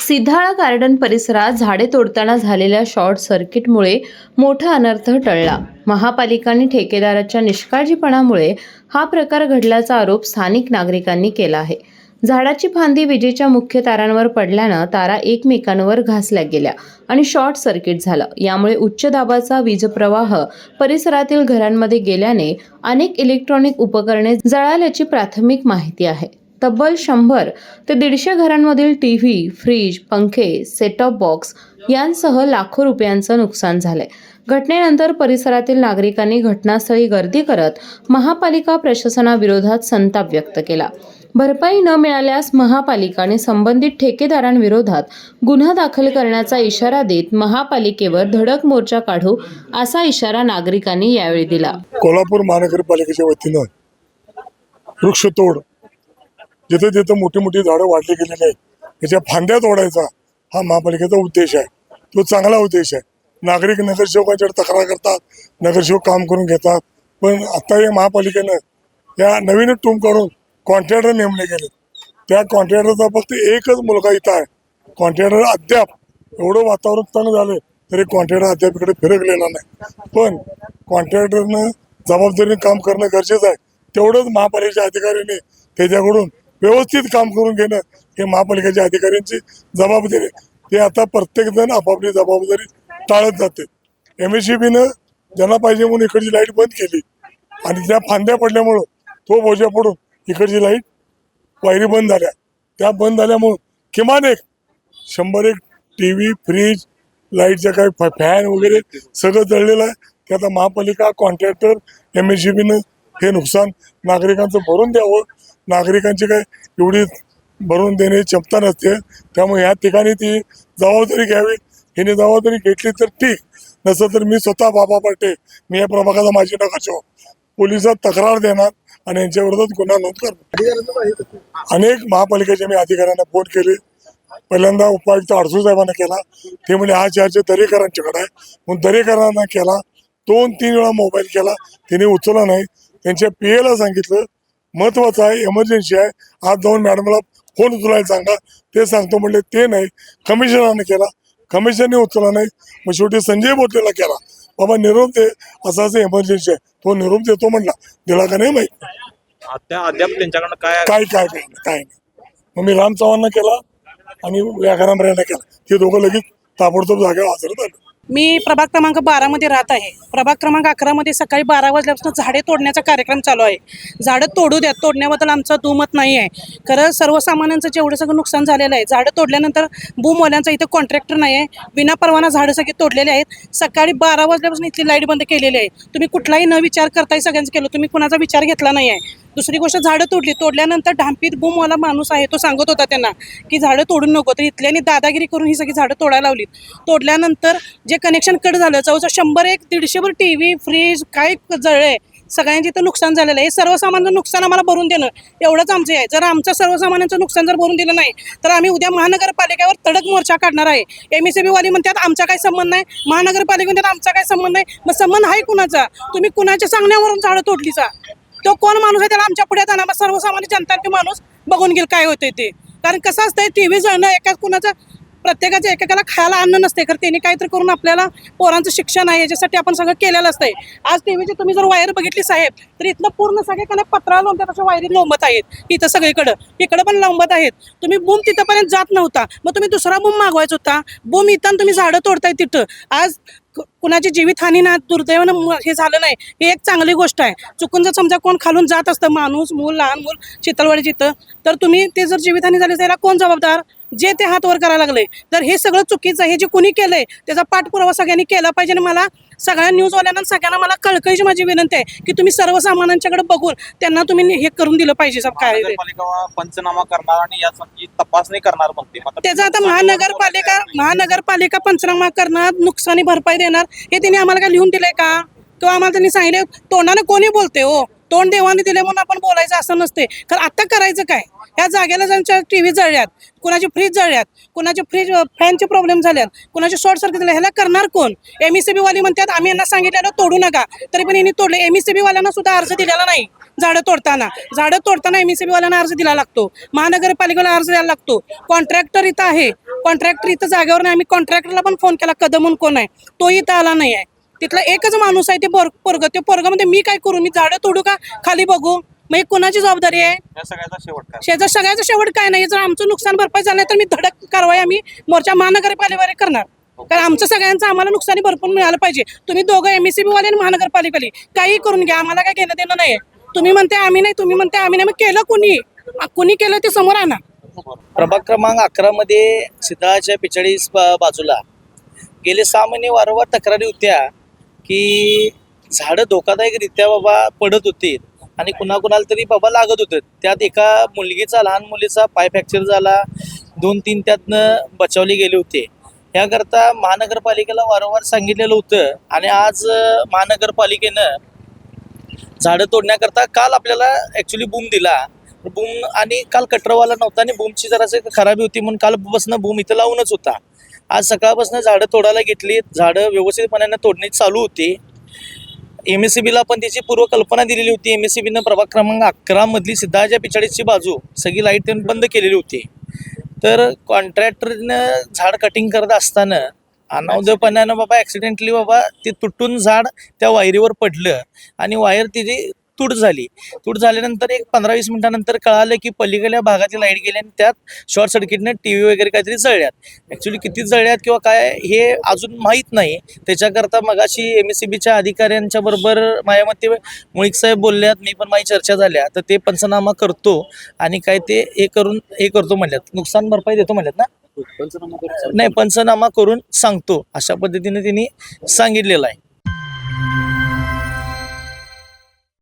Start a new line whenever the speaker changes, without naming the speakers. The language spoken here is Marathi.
सिधाळा गार्डन परिसरात झाडे तोडताना झालेल्या शॉर्ट सर्किटमुळे मोठा अनर्थ टळला. महापालिका आणि ठेकेदाराच्या निष्काळजीपणामुळे हा प्रकार घडल्याचा आरोप स्थानिक नागरिकांनी केला आहे. झाडाची फांदी विजेच्या मुख्य तारांवर पडल्यानं तारा एकमेकांवर घासल्या गेल्या आणि शॉर्ट सर्किट झालं. यामुळे उच्च दाबाचा वीज प्रवाह परिसरातील घरांमध्ये गेल्याने अनेक इलेक्ट्रॉनिक उपकरणे जळाल्याची प्राथमिक माहिती आहे. तब्बल 100 ते 150 घरांमधील टीव्ही, फ्रीज, पंखे, सेट टॉप बॉक्स यांसह लाखो रुपयांचं नुकसान झालंय. घटनेनंतर परिसरातील नागरिकांनी घटनास्थळी गर्दी करत महापालिका प्रशासनाविरोधात संताप व्यक्त केला. भरपाई न मिळाल्यास महापालिकाने संबंधित ठेकेदारांविरोधात गुन्हा दाखल करण्याचा इशारा देत महापालिकेवर धडक मोर्चा काढू असा इशारा नागरिकांनी यावेळी दिला.
कोल्हापूर महानगरपालिकेच्या वतीनं वृक्षतोड जिथे जिथे मोठी मोठी झाडं वाढली गेलेली आहेत त्याच्या फांद्या तोडायचा हा महापालिकेचा उद्देश आहे. तो चांगला उद्देश आहे. नागरिक नगरसेवकांच्याकडे तक्रार करतात, नगरसेवक काम करून घेतात, पण आता या महापालिकेनं या नवीन टूम काढून कॉन्ट्रॅक्टर नेमले गेले. त्या कॉन्ट्रॅक्टरचा फक्त एकच मुलगा इथं आहे. कॉन्ट्रॅक्टर अद्याप एवढं वातावरण तंग झालं तरी कॉन्ट्रॅक्टर अद्याप इकडे फिरकलेला नाही. पण कॉन्ट्रॅक्टरनं जबाबदारीने काम करणं गरजेचं आहे. तेवढंच महापालिकेच्या अधिकाऱ्यांनी त्याच्याकडून व्यवस्थित काम करून घेणं हे महापालिकेच्या अधिकाऱ्यांची जबाबदारी आहे. ते आता प्रत्येक जण आपापली जबाबदारी टाळत जाते. MSEBीनं ज्यांना पाहिजे म्हणून इकडची लाईट बंद केली आणि त्या फांद्या पडल्यामुळं तो बोजा पडून इकडची लाईट वायरी बंद झाल्या. त्या बंद झाल्यामुळं किमान 100 टीव्ही, फ्रीज, लाईटच्या काही फॅन वगैरे सगळं जळलेलं आहे. ते आता महापालिका, कॉन्ट्रॅक्टर, MSEBीनं हे नुकसान नागरिकांचं भरून द्यावं. नागरिकांची काय एवढी भरून देण्याची क्षमता नसते. त्यामुळे ह्या ठिकाणी ती जबाबदारी घ्यावी. हिने जबाबदारी घेतली तर ठीक, नसं तर मी स्वतः बाबा पाटे, मी या प्रभागाचा माजी नगरसेवक, पोलिसात तक्रार देणार आणि यांच्या विरोधात गुन्हा नोंद करणार. अनेक महापालिकेच्या मी अधिकाऱ्यांना फोन केले. पहिल्यांदा उपायुक्त अडसू साहेबांना केला. ते म्हणजे हा चार्ज दरेकरांच्याकडे आहे म्हणून दरेकरांना केला. 2-3 वेळा मोबाईल केला, तिने उचलला नाही. त्यांच्या PA ला सांगितलं महत्वाचं आहे, एमर्जन्सी आहे, आज जाऊन मॅडमला फोन उचलायला सांगा. ते सांगतो म्हणले, ते नाही. कमिशनरने केला, कमिशनरने उचलला नाही. मग शेवटी संजय बोटेला केला, बाबा निरोप दे, असं एमर्जन्सी आहे. तो निरोप देतो म्हणला, दिला का नाही माहिती.
अद्याप त्यांच्याकडनं
काय नाही. मग मी राम चव्हाणला केला आणि व्याघरामऱ्यांना केला. ते दोघं लगेच ताबडतोब जागेवर हजर झाले.
मी प्रभाग क्रमांक 12 मध्ये राहत आहे. प्रभाग क्रमांक 11 मध्ये सकाळी 12 वाजल्यापासून झाडे तोडण्याचा कार्यक्रम चालू आहे. झाडं तोडू द्या, तोडण्याबद्दल आमचं दुमत नाही आहे. खरं सर्वसामान्यांचं जेवढं सगळं नुकसान झालेलं आहे. झाडं तोडल्यानंतर बूमवाल्यांचा इथं कॉन्ट्रॅक्टर नाही आहे. विना परवाना झाडं सगळी तोडलेली आहेत. सकाळी 12 वाजल्यापासून इथली लाईट बंद केलेली आहे. तुम्ही कुठलाही न विचार करताय सगळ्यांचं केलं, तुम्ही कुणाचा विचार घेतला नाही आहे. दुसरी गोष्ट, झाडं तोडल्यानंतर ढांपीत बूमवाला माणूस आहे, तो सांगत होता त्यांना की झाडं तोडून नको, तर इथल्यानी दादागिरी करून ही सगळी झाडं तोडायला लावलीत. तोडल्यानंतर जे कनेक्शन कट झालं, जवळजवळ 100-150 टीव्ही, फ्रीज काय जळले, सगळ्यांचे इथं नुकसान झालेलं आहे. हे सर्वसामान्यांचं नुकसान आम्हाला भरून देणं एवढंच आमचं आहे. जर आमचं सर्वसामान्यांचं नुकसान जर भरून दिलं नाही तर आम्ही उद्या महानगरपालिकेवर तडक मोर्चा काढणार आहे. MSEB वाली म्हणतात आमचा काय संबंध नाही, महानगरपालिका म्हणतात आमचा काय संबंध नाही. मग संबंध आहे कुणाचा? तुम्ही कुणाच्या सांगण्यावरून झाडं तोडलीचा? तो कोण माणूस आहे त्याला आमच्या पुढे आणा. सर्वसामान्य जनता ते माणूस बघून घेईल काय होतंय ते. कारण कसं असतंय, टीव्ही जळणं एका कुणाचं, प्रत्येकाच्या एकेकाला खायला अन्न नसते, कारण त्यांनी काहीतरी करून आपल्याला पोरांचं शिक्षण आहे याच्यासाठी आपण सगळं केलेलं असतंय. आज टीव्हीची तुम्ही जर वायर बघितली साहेब, तर इथनं पूर्ण सगळीकडे पत्रा लोंबतात, अशा वायरी लोंबत आहेत इथं सगळीकडं, इकडं पण लोंबत आहेत. तुम्ही बूम तिथंपर्यंत जात नव्हता, मग तुम्ही दुसरा बूम मागवायचा होता. बूम इथं तुम्ही झाडं तोडताय तिथं. आज कुणाची जीवितहानी ना, दुर्दैवानं हे झालं नाही, ही एक चांगली गोष्ट आहे. चुकून जर समजा कोण खालून जात असतं, माणूस, मूल, लहान मूल शीतलवाडी तिथं, तर तुम्ही ते जर जीवितहानी झाली त्याला कोण जबाबदार? जे ते हात वर करायला लागले. तर हे सगळं चुकीचं आहे. हे जे कोणी केलंय त्याचा पाठपुरावा सगळ्यांनी केला पाहिजे. आणि मला सगळ्या न्यूजवाल्यांना सगळ्यांना मला कळकळीची माझी विनंती आहे की तुम्ही सर्वसामान्यांच्याकडे बघून त्यांना तुम्ही हे करून दिलं पाहिजे. सब काय
पंचनामा करणार आणि याची तपासणी करणार म्हणते.
त्याचा आता महानगरपालिका पंचनामा करणार, नुकसानी भरपाई देणार, हे त्यांनी आम्हाला काय लिहून दिलंय का? किंवा आम्हाला त्यांनी सांगितलं? तोंडाने कोणी बोलते हो, तोंड देवाने दिले म्हणून आपण बोलायचं असं नसते. कारण आता करायचं काय? ह्या जागेला ज्यांच्या टीव्ही जळल्यात, कुणाचे फ्रीज जळल्यात, कुणाचे फ्रीज फॅनचे प्रॉब्लेम झाल्यात, कुणाचे शॉर्ट सर्किट झाले, ह्याला करणार कोण? MECB वाली म्हणतात आम्ही यांना सांगितलेलं तोडू नका, तरी पण यांनी तोडले. MECB वाल्यांना सुद्धा अर्ज दिलेला नाही. झाडं तोडताना MECB वाल्यांना अर्ज दिला लागतो, महानगरपालिकेला अर्ज द्यायला लागतो. कॉन्ट्रॅक्टर इथं आहे, कॉन्ट्रॅक्टर इथं जागेवर नाही. आम्ही कॉन्ट्रॅक्टरला पण फोन केला, कदम म्हणून कोण आहे, तो इथं आला नाही आहे. तिथला एकच माणूस आहे ते पोरग. ते पोरगामध्ये मी काय करू? मी झाडं तोडू का? खाली बघू? मग हे कोणाची जबाबदारी आहे?
या सगळ्याचा शेवट काय?
सगळ्याचा शेवट काय नाही? जर आमचं नुकसान भरपाई झालं नाही तर मी धडक कारवाई आम्ही मोर्चा महानगरपालिकेवर करणार. कारण आमचं सगळ्यांचं आम्हाला नुकसानी भरपूर मिळालं पाहिजे. तुम्ही दोघं MECB वाले आणि महानगरपालिकेवाले काही करून घ्या, आम्हाला काय घेणं देणं नाही. तुम्ही म्हणते आम्ही नाही, तुम्ही म्हणते आम्ही नाही. मग केलं कुणी केलं ते समोर आणा.
प्रभाग क्रमांक 11 मध्ये सिद्धाच्या 45 बाजूला गेले 6 महिने वारंवार तक्रारी होत्या की झाडं धोकादायकरित्या बाबा पडत होती आणि कुणाकुणाला तरी बाबा लागत होतं. त्यात एका लहान मुलीचा पाय फ्रॅक्चर झाला, 2-3 त्यातनं बचावले गेले होते. याकरता महानगरपालिकेला वारंवार सांगितलेलं होतं आणि आज महानगरपालिकेनं झाडं तोडण्याकरता काल आपल्याला ॲक्च्युली बूम दिला. बूम आणि काल कटरवाला नव्हता आणि बूमची जरासं खराबी होती म्हणून कालपासून बूम इथं लावूनच होता. आज सकाळपासून झाडं तोडायला घेतली, झाडं व्यवस्थितपणे तोडणी चालू होती. MECBला पण त्याची पूर्वकल्पना दिलेली होती. MECBनं प्रभाग क्रमांक 11 मधली सिद्धाच्या 45ची बाजू सगळी लाईट बंद केलेली होती. तर कॉन्ट्रॅक्टरनं झाड कटिंग करत असताना अनावधपणानं बाबा ॲक्सिडेंटली बाबा ते तुटून झाड त्या वायरीवर पडलं आणि वायर तिची तूट झाल्यानंतर एक 15-20 मिनिटानंतर कळालं की पलीकडल्या भागातली लाईट गेली आणि त्यात शॉर्ट सर्किटनं TV वगैरे काहीतरी जळल्यात. ॲक्च्युली किती जळल्यात किंवा काय हे अजून माहीत नाही. त्याच्याकरता मगाशी MECBच्या अधिकाऱ्यांच्या बरोबर माझ्या मते मुळीक साहेब बोलल्यात, मी पण माझी चर्चा झाल्या, तर ते पंचनामा करतो आणि काय ते हे करतो म्हणल्यात, नुकसान भरपाई देतो म्हणल्यात ना, नाही पंचनामा करून सांगतो अशा पद्धतीने त्यांनी सांगितलेलं आहे.